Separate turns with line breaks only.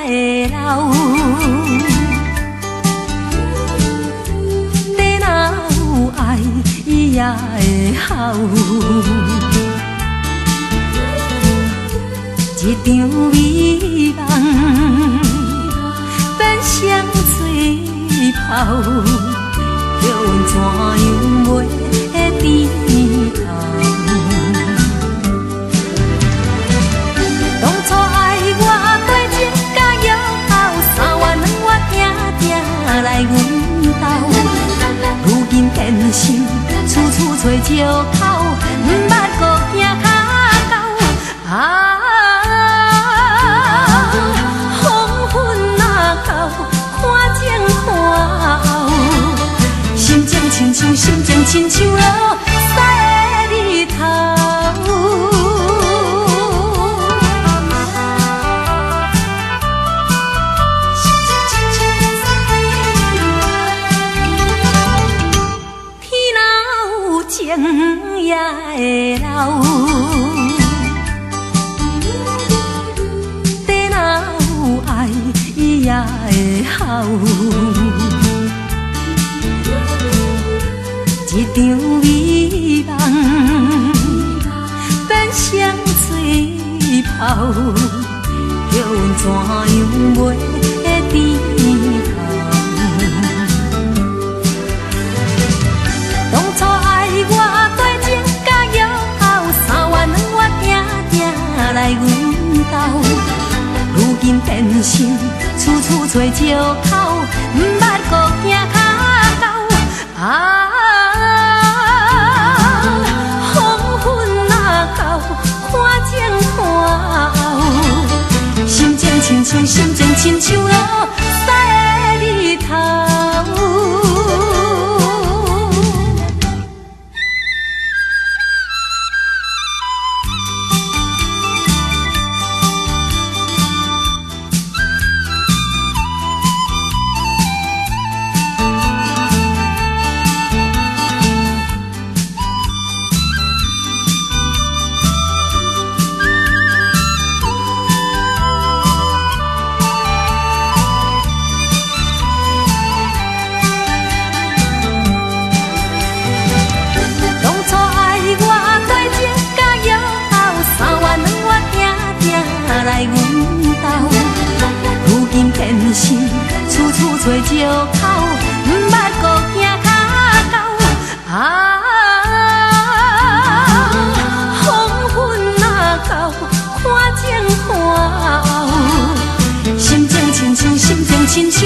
会老。地若有爱，伊也会好。一场美梦变双水泡，叫阮怎样袂低头？当初爱我多情甲约好，3月2月定定来阮兜，如今变心，处处找借口，毋捌顾行骹到啊。亲像心情亲像落西的日头，天若有情也会老，地若有爱伊也会好。一场美梦变双水泡，叫阮怎样袂低头？当初爱我多情甲约好，3月2月定定来阮兜，如今变心，处处找借口，毋捌顾行骹到啊。亲像心情亲像落西的日头。处处找借口，毋捌顾行骹到啊！黄昏若到，看前看后，心情亲像